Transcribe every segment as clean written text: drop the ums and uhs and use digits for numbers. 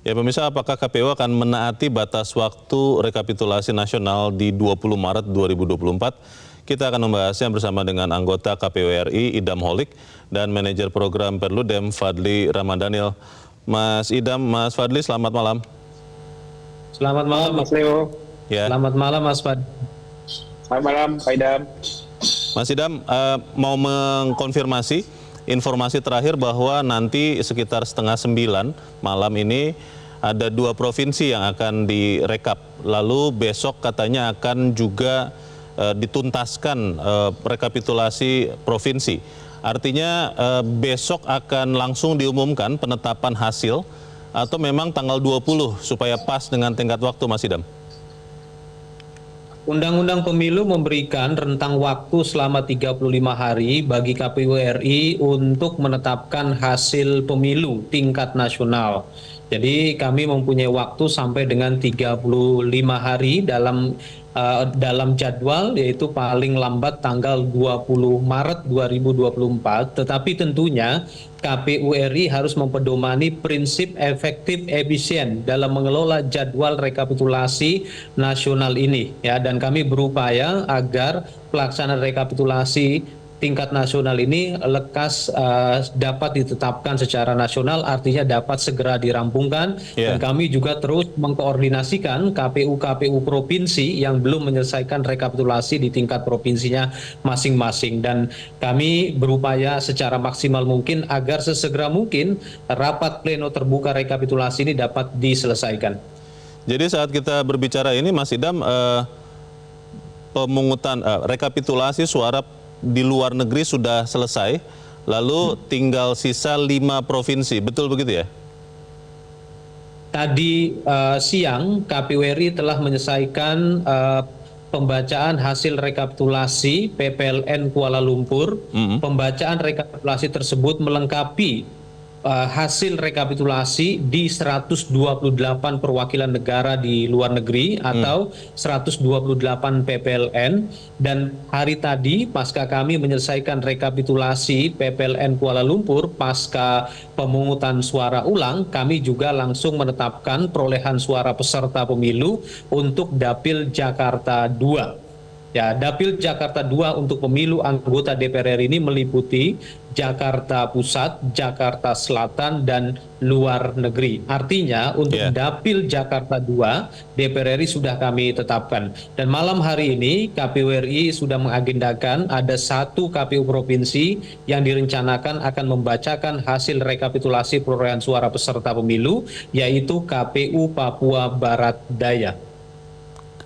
Ya pemirsa, apakah KPU akan menaati batas waktu rekapitulasi nasional di 20 Maret 2024? Kita akan membahasnya bersama dengan anggota KPU RI Idam Holik dan manajer program Perludem Fadli Ramadhanil. Mas Idam, Mas Fadli, selamat malam. Selamat malam Mas Leo. Ya. Selamat malam Mas Fadli. Selamat malam Pak Idam. Mas Idam, mau mengkonfirmasi informasi terakhir bahwa nanti sekitar 8:30 malam ini ada 2 provinsi yang akan direkap. Lalu besok katanya akan juga dituntaskan rekapitulasi provinsi. Artinya besok akan langsung diumumkan penetapan hasil atau memang tanggal 20 supaya pas dengan tenggat waktu, Mas Idam? Undang-Undang Pemilu memberikan rentang waktu selama 35 hari bagi KPU RI untuk menetapkan hasil pemilu tingkat nasional. Jadi kami mempunyai waktu sampai dengan 35 hari dalam jadwal, yaitu paling lambat tanggal 20 Maret 2024. Tetapi tentunya KPU RI harus mempedomani prinsip efektif efisien dalam mengelola jadwal rekapitulasi nasional ini, ya, dan kami berupaya agar pelaksanaan rekapitulasi tingkat nasional ini lekas dapat ditetapkan secara nasional, artinya dapat segera dirampungkan. Dan kami juga terus mengkoordinasikan KPU-KPU provinsi yang belum menyelesaikan rekapitulasi di tingkat provinsinya masing-masing. Dan kami berupaya secara maksimal mungkin agar sesegera mungkin rapat pleno terbuka rekapitulasi ini dapat diselesaikan. Jadi saat kita berbicara ini, Mas Idam, pemungutan rekapitulasi suara di luar negeri sudah selesai, lalu tinggal sisa 5 provinsi, betul begitu ya? Tadi siang KPU RI telah menyelesaikan pembacaan hasil rekapitulasi PPLN Kuala Lumpur. Pembacaan rekapitulasi tersebut melengkapi hasil rekapitulasi di 128 perwakilan negara di luar negeri atau 128 PPLN. Dan hari tadi pasca kami menyelesaikan rekapitulasi PPLN Kuala Lumpur pasca pemungutan suara ulang, kami juga langsung menetapkan perolehan suara peserta pemilu untuk Dapil Jakarta 2. Ya, Dapil Jakarta 2 untuk pemilu anggota DPR RI ini meliputi Jakarta Pusat, Jakarta Selatan, dan luar negeri. Artinya untuk Dapil Jakarta 2, DPR RI sudah kami tetapkan. Dan malam hari ini KPU RI sudah mengagendakan ada 1 KPU provinsi yang direncanakan akan membacakan hasil rekapitulasi perolehan suara peserta pemilu, yaitu KPU Papua Barat Daya.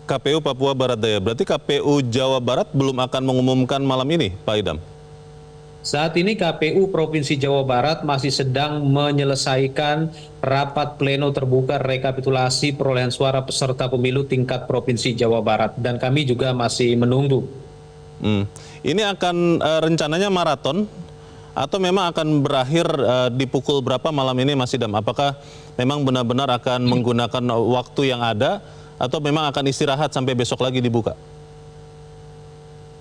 KPU Papua Barat Daya, berarti KPU Jawa Barat belum akan mengumumkan malam ini, Pak Idam? Saat ini KPU Provinsi Jawa Barat masih sedang menyelesaikan rapat pleno terbuka rekapitulasi perolehan suara peserta pemilu tingkat Provinsi Jawa Barat, dan kami juga masih menunggu. Ini akan rencananya maraton atau memang akan berakhir di pukul berapa malam ini, Mas Idam? Apakah memang benar-benar akan menggunakan waktu yang ada atau memang akan istirahat sampai besok lagi dibuka?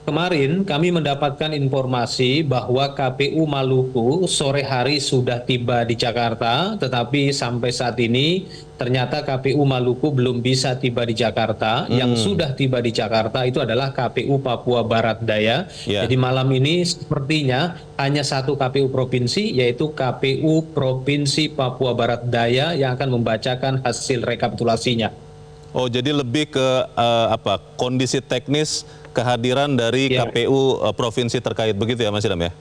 Kemarin kami mendapatkan informasi bahwa KPU Maluku sore hari sudah tiba di Jakarta, tetapi sampai saat ini ternyata KPU Maluku belum bisa tiba di Jakarta. Yang sudah tiba di Jakarta itu adalah KPU Papua Barat Daya. Jadi malam ini sepertinya hanya 1 KPU provinsi, yaitu KPU Provinsi Papua Barat Daya yang akan membacakan hasil rekapitulasinya. Oh, jadi lebih ke kondisi teknis kehadiran dari KPU provinsi terkait, begitu ya Mas Idam ya?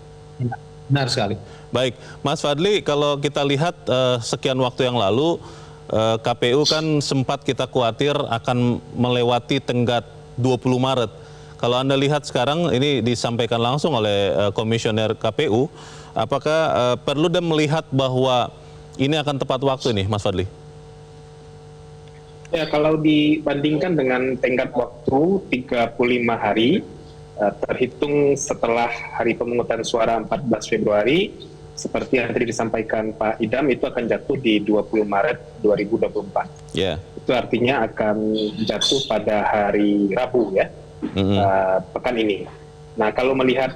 Benar sekali. Baik, Mas Fadli, kalau kita lihat sekian waktu yang lalu KPU kan sempat kita khawatir akan melewati tenggat 20 Maret. Kalau Anda lihat sekarang ini disampaikan langsung oleh Komisioner KPU, apakah Perludem melihat bahwa ini akan tepat waktu nih, Mas Fadli? Ya, kalau dibandingkan dengan tenggat waktu 35 hari, terhitung setelah hari pemungutan suara 14 Februari, seperti yang tadi disampaikan Pak Idam, itu akan jatuh di 20 Maret 2024. Itu artinya akan jatuh pada hari Rabu ya, pekan ini. Nah, kalau melihat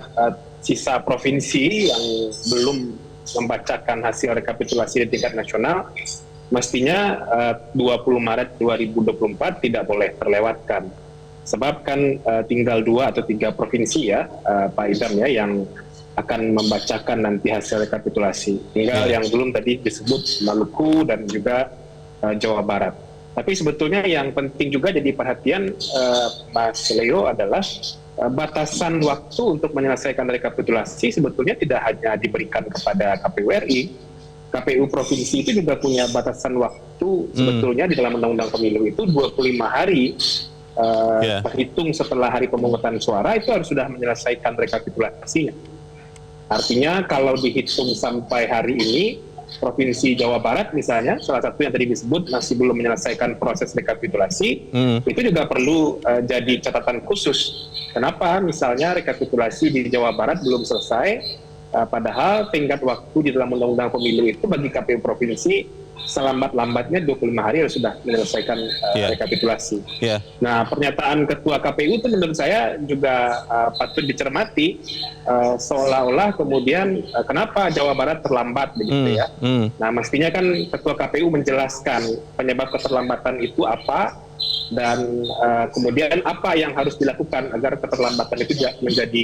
sisa provinsi yang belum membacakan hasil rekapitulasi di tingkat nasional, mestinya 20 Maret 2024 tidak boleh terlewatkan. Sebab kan tinggal 2 atau 3 provinsi ya, Pak Idam ya, yang akan membacakan nanti hasil rekapitulasi. Tinggal yang belum tadi disebut Maluku dan juga Jawa Barat. Tapi sebetulnya yang penting juga jadi perhatian Mas Leo adalah batasan waktu untuk menyelesaikan rekapitulasi sebetulnya tidak hanya diberikan kepada KPU RI. KPU Provinsi itu juga punya batasan waktu sebetulnya di dalam Undang-Undang Pemilu itu 25 hari terhitung setelah hari pemungutan suara itu harus sudah menyelesaikan rekapitulasinya. Artinya kalau dihitung sampai hari ini, Provinsi Jawa Barat misalnya, salah satu yang tadi disebut masih belum menyelesaikan proses rekapitulasi, itu juga perlu jadi catatan khusus. Kenapa misalnya rekapitulasi di Jawa Barat belum selesai, padahal tenggat waktu di dalam Undang-Undang Pemilu itu bagi KPU Provinsi selambat-lambatnya 25 hari harus sudah menyelesaikan rekapitulasi. Nah, pernyataan Ketua KPU itu menurut saya juga patut dicermati, seolah-olah kemudian kenapa Jawa Barat terlambat begitu ya. Nah, mestinya kan Ketua KPU menjelaskan penyebab keterlambatan itu apa dan kemudian apa yang harus dilakukan agar keterlambatan itu tidak menjadi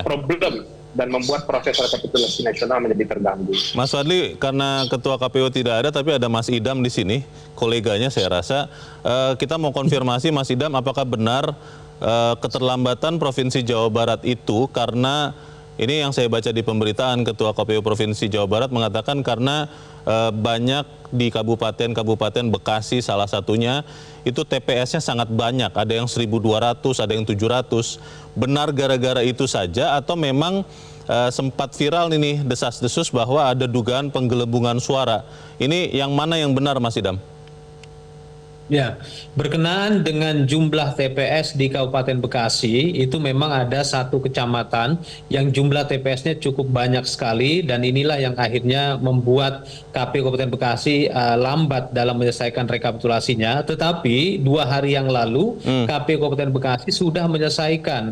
problem dan membuat proses rekapitulasi nasional menjadi terganggu. Mas Fadli, karena Ketua KPU tidak ada, tapi ada Mas Idam di sini, koleganya saya rasa. Kita mau konfirmasi Mas Idam, apakah benar keterlambatan Provinsi Jawa Barat itu karena, ini yang saya baca di pemberitaan Ketua KPU Provinsi Jawa Barat mengatakan karena banyak di kabupaten Bekasi salah satunya, itu TPS-nya sangat banyak, ada yang 1.200, ada yang 700. Benar gara-gara itu saja atau memang sempat viral ini desas-desus bahwa ada dugaan penggelembungan suara. Ini yang mana yang benar Mas Idam? Ya, berkenaan dengan jumlah TPS di Kabupaten Bekasi, itu memang ada satu kecamatan yang jumlah TPS-nya cukup banyak sekali, dan inilah yang akhirnya membuat KPU Kabupaten Bekasi lambat dalam menyelesaikan rekapitulasinya. Tetapi 2 hari yang lalu, KPU Kabupaten Bekasi sudah menyelesaikan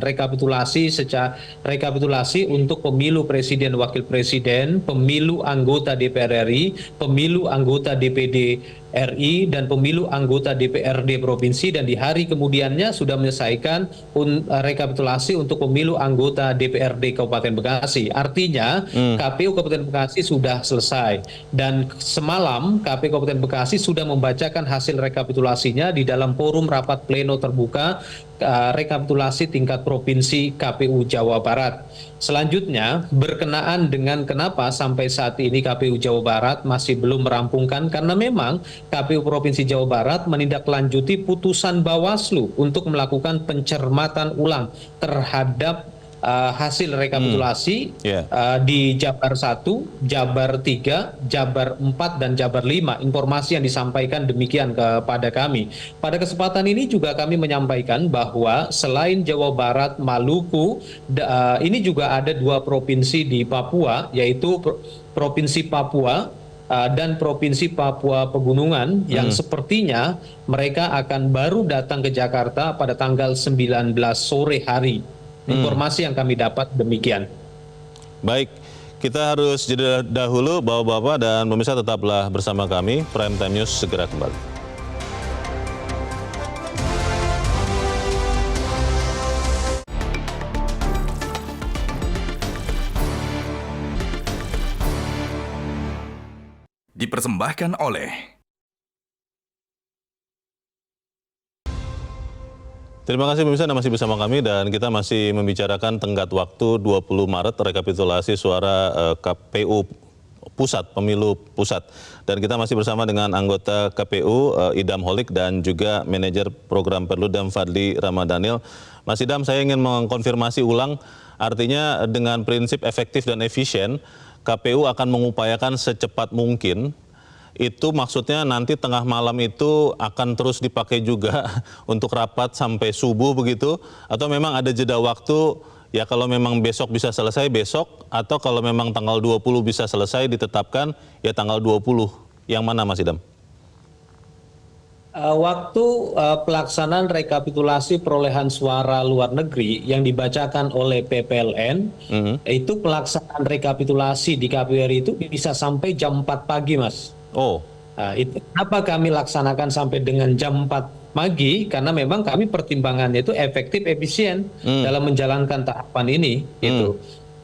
rekapitulasi untuk pemilu Presiden Wakil Presiden, pemilu anggota DPR RI, pemilu anggota DPD RI, dan pemilu anggota DPRD Provinsi, dan di hari kemudiannya sudah menyelesaikan rekapitulasi untuk pemilu anggota DPRD Kabupaten Bekasi. Artinya KPU Kabupaten Bekasi sudah selesai, dan semalam KPU Kabupaten Bekasi sudah membacakan hasil rekapitulasinya di dalam forum rapat pleno terbuka rekapitulasi tingkat provinsi KPU Jawa Barat. Selanjutnya, berkenaan dengan kenapa sampai saat ini KPU Jawa Barat masih belum merampungkan, karena memang KPU Provinsi Jawa Barat menindaklanjuti putusan Bawaslu untuk melakukan pencermatan ulang terhadap hasil rekapitulasi di Jabar 1, Jabar 3, Jabar 4, dan Jabar 5. Informasi yang disampaikan demikian kepada kami. Pada kesempatan ini juga kami menyampaikan bahwa selain Jawa Barat, Maluku, ini juga ada 2 provinsi di Papua, yaitu Provinsi Papua dan Provinsi Papua Pegunungan yang sepertinya mereka akan baru datang ke Jakarta pada tanggal 19 sore hari. Informasi yang kami dapat demikian. Baik, kita harus jeda dahulu, Bapak-Bapak dan pemirsa, tetaplah bersama kami. Prime Time News segera kembali. Dipersembahkan oleh Terima kasih pemirsa, Anda masih bersama kami dan kita masih membicarakan tenggat waktu 20 Maret rekapitulasi suara KPU Pusat, Pemilu Pusat. Dan kita masih bersama dengan anggota KPU Idam Holik dan juga manajer program Perludem Fadli Ramadhanil. Mas Idam, saya ingin mengkonfirmasi ulang, artinya dengan prinsip efektif dan efisien, KPU akan mengupayakan secepat mungkin. Itu maksudnya nanti tengah malam itu akan terus dipakai juga untuk rapat sampai subuh begitu? Atau memang ada jeda waktu, ya kalau memang besok bisa selesai besok, atau kalau memang tanggal 20 bisa selesai ditetapkan, ya tanggal 20. Yang mana Mas Idam? Waktu pelaksanaan rekapitulasi perolehan suara luar negeri yang dibacakan oleh PPLN, itu pelaksanaan rekapitulasi di KPU RI itu bisa sampai jam 4 pagi, Mas. Oh, Kenapa kami laksanakan sampai dengan jam 4 pagi? Karena memang kami pertimbangannya itu efektif, efisien dalam menjalankan tahapan ini. Gitu.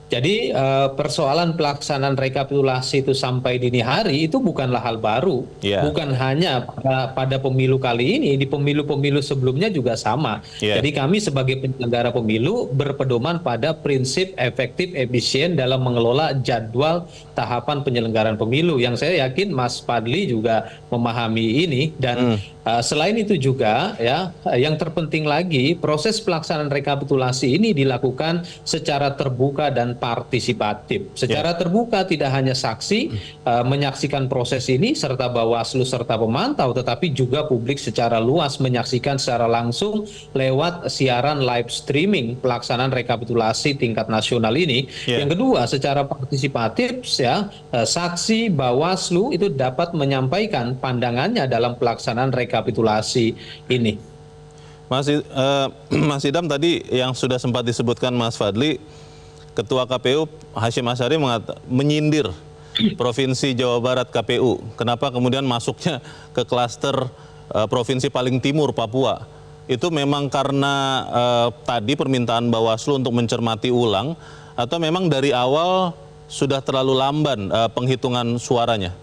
Jadi persoalan pelaksanaan rekapitulasi itu sampai dini hari itu bukanlah hal baru. Bukan hanya pada pemilu kali ini, di pemilu-pemilu sebelumnya juga sama. Jadi kami sebagai penyelenggara pemilu berpedoman pada prinsip efektif, efisien dalam mengelola jadwal tahapan penyelenggaraan pemilu. Yang saya yakin Mas Fadli juga memahami ini. Dan selain itu juga ya, yang terpenting lagi, proses pelaksanaan rekapitulasi ini dilakukan secara terbuka dan partisipatif. Secara terbuka tidak hanya saksi menyaksikan proses ini serta Bawaslu serta pemantau, tetapi juga publik secara luas menyaksikan secara langsung lewat siaran live streaming pelaksanaan rekapitulasi tingkat nasional ini. Yang kedua, secara partisipatif ya, saksi Bawaslu itu dapat menyampaikan pandangannya dalam pelaksanaan rekapitulasi ini. Mas Idam, tadi yang sudah sempat disebutkan Mas Fadli, Ketua KPU Hasyim Asyari menyindir Provinsi Jawa Barat KPU. Kenapa kemudian masuknya ke klaster provinsi paling timur Papua? Itu memang karena tadi permintaan Bawaslu untuk mencermati ulang, atau memang dari awal sudah terlalu lamban penghitungan suaranya?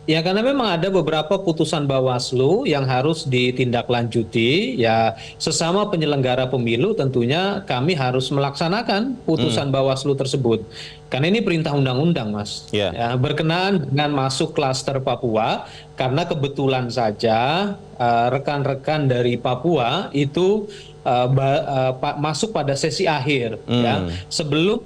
Ya, karena memang ada beberapa putusan Bawaslu yang harus ditindaklanjuti. Ya, sesama penyelenggara pemilu tentunya kami harus melaksanakan putusan Bawaslu tersebut. Karena ini perintah undang-undang, Mas. Ya, berkenaan dengan masuk klaster Papua, karena kebetulan saja rekan-rekan dari Papua itu masuk pada sesi akhir. Ya. Sebelum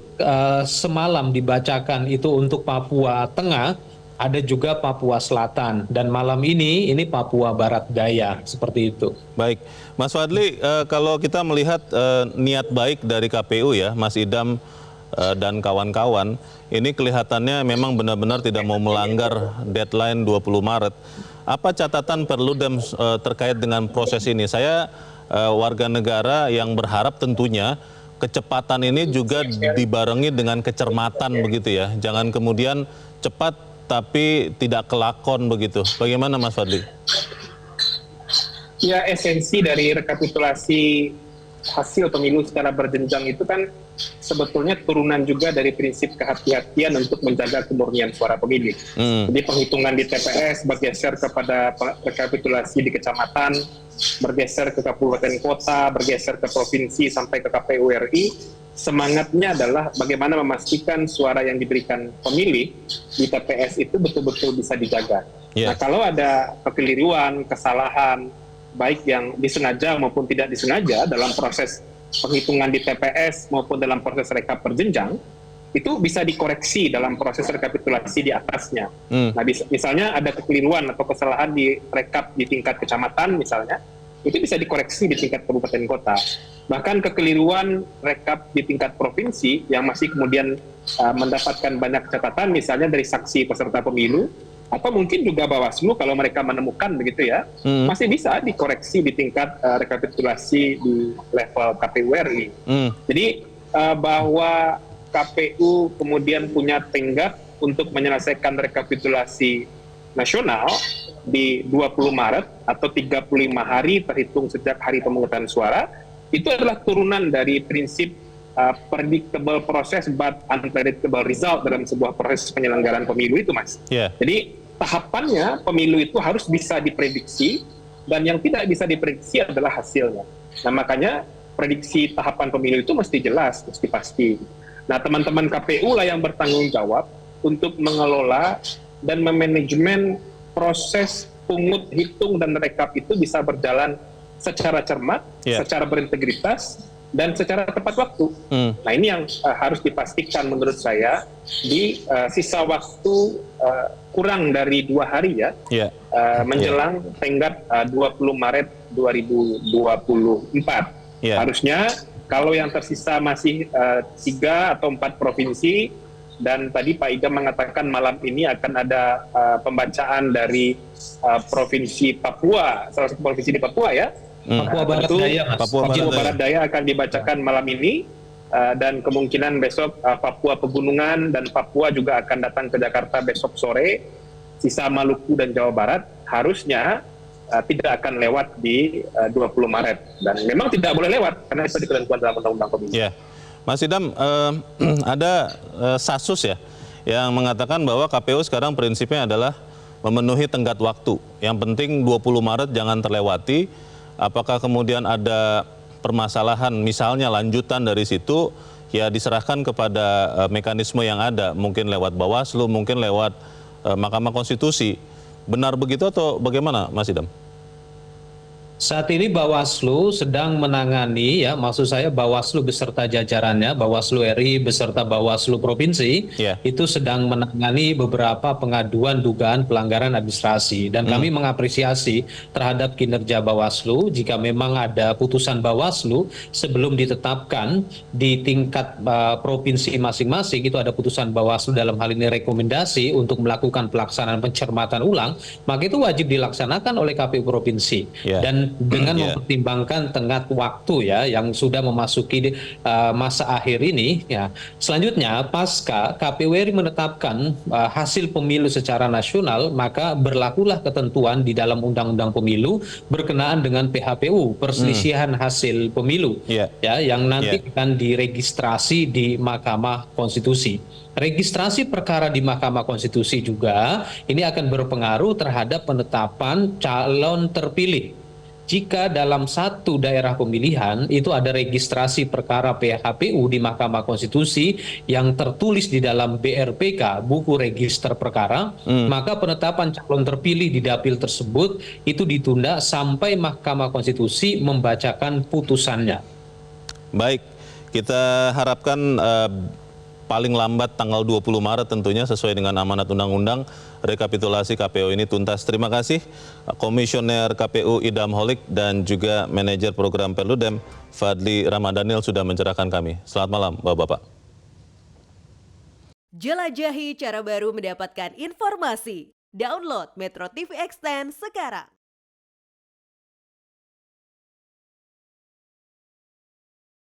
semalam dibacakan itu untuk Papua Tengah, ada juga Papua Selatan, dan malam ini Papua Barat Daya, seperti itu. Baik, Mas Fadli, kalau kita melihat niat baik dari KPU ya, Mas Idam dan kawan-kawan, ini kelihatannya memang benar-benar tidak mau melanggar deadline 20 Maret. Apa catatan Perludem terkait dengan proses ini? Saya warga negara yang berharap tentunya kecepatan ini juga dibarengi dengan kecermatan begitu ya. Jangan kemudian cepat tapi tidak kelakon begitu. Bagaimana Mas Fadli? Ya, esensi dari rekapitulasi hasil pemilu secara berjenjang itu kan sebetulnya turunan juga dari prinsip kehati-hatian untuk menjaga kemurnian suara pemilih. Jadi penghitungan di TPS bergeser kepada rekapitulasi di kecamatan, bergeser ke kabupaten kota, bergeser ke provinsi sampai ke KPU RI. Semangatnya adalah bagaimana memastikan suara yang diberikan pemilih di TPS itu betul-betul bisa dijaga. Nah, kalau ada kekeliruan, kesalahan, baik yang disengaja maupun tidak disengaja dalam proses penghitungan di TPS maupun dalam proses rekap berjenjang, itu bisa dikoreksi dalam proses rekapitulasi di atasnya. Nah, misalnya ada kekeliruan atau kesalahan di rekap di tingkat kecamatan misalnya, itu bisa dikoreksi di tingkat kabupaten kota. Bahkan kekeliruan rekap di tingkat provinsi yang masih kemudian mendapatkan banyak catatan, misalnya dari saksi peserta pemilu, atau mungkin juga Bawaslu kalau mereka menemukan begitu ya, masih bisa dikoreksi di tingkat rekapitulasi di level KPU RI. Jadi bahwa KPU kemudian punya tenggat untuk menyelesaikan rekapitulasi nasional di 20 Maret atau 35 hari terhitung sejak hari pemungutan suara, itu adalah turunan dari prinsip predictable process but unpredictable result dalam sebuah proses penyelenggaraan pemilu itu, Mas. Jadi tahapannya pemilu itu harus bisa diprediksi, dan yang tidak bisa diprediksi adalah hasilnya. Nah, makanya prediksi tahapan pemilu itu mesti jelas, mesti pasti. Nah, teman-teman KPU lah yang bertanggung jawab untuk mengelola dan memanajemen proses pungut, hitung, dan rekap itu bisa berjalan secara cermat, secara berintegritas, dan secara tepat waktu. Nah, ini yang harus dipastikan menurut saya di sisa waktu kurang dari 2 hari ya, menjelang tenggat 20 Maret 2024. Harusnya kalau yang tersisa masih 3 atau 4 provinsi, dan tadi Pak Idam mengatakan malam ini akan ada pembacaan dari provinsi Papua, salah satu provinsi di Papua ya, Papua Barat Daya, Mas. Papua Barat Daya akan dibacakan malam ini, dan kemungkinan besok Papua Pegunungan dan Papua juga akan datang ke Jakarta besok sore. sisa Maluku dan Jawa Barat harusnya tidak akan lewat di 20 Maret. Dan memang tidak boleh lewat karena itu diketentukan dalam Undang-Undang Pemilu. Ya, Mas Idam, ada Sasus ya yang mengatakan bahwa KPU sekarang prinsipnya adalah memenuhi tenggat waktu. Yang penting 20 Maret jangan terlewati. Apakah kemudian ada permasalahan, misalnya lanjutan dari situ, ya diserahkan kepada mekanisme yang ada, mungkin lewat Bawaslu, mungkin lewat Mahkamah Konstitusi. Benar begitu atau bagaimana, Mas Idam? Saat ini Bawaslu sedang menangani, ya, maksud saya Bawaslu beserta jajarannya, Bawaslu RI beserta Bawaslu Provinsi, itu sedang menangani beberapa pengaduan dugaan pelanggaran administrasi. Dan kami mengapresiasi terhadap kinerja Bawaslu. Jika memang ada putusan Bawaslu sebelum ditetapkan di tingkat provinsi masing-masing, itu ada putusan Bawaslu dalam hal ini rekomendasi untuk melakukan pelaksanaan pencermatan ulang, maka itu wajib dilaksanakan oleh KPU Provinsi. Dan dengan mempertimbangkan tenggat waktu ya yang sudah memasuki masa akhir ini ya. Selanjutnya pasca KPU RI menetapkan hasil pemilu secara nasional, maka berlakulah ketentuan di dalam Undang-Undang Pemilu berkenaan dengan PHPU, perselisihan hasil pemilu ya yang nanti akan diregistrasi di Mahkamah Konstitusi. Registrasi perkara di Mahkamah Konstitusi juga ini akan berpengaruh terhadap penetapan calon terpilih. Jika dalam satu daerah pemilihan itu ada registrasi perkara PHPU di Mahkamah Konstitusi yang tertulis di dalam BRPK, buku register perkara, maka penetapan calon terpilih di dapil tersebut itu ditunda sampai Mahkamah Konstitusi membacakan putusannya. Baik, kita harapkan paling lambat tanggal 20 Maret tentunya sesuai dengan amanat undang-undang rekapitulasi KPU ini tuntas. Terima kasih Komisioner KPU Idam Holik dan juga Manajer Program Perludem Fadli Ramadhanil sudah mencerahkan kami. Selamat malam Bapak-Bapak. Jelajahi cara baru mendapatkan informasi. Download Metro TV Extend sekarang.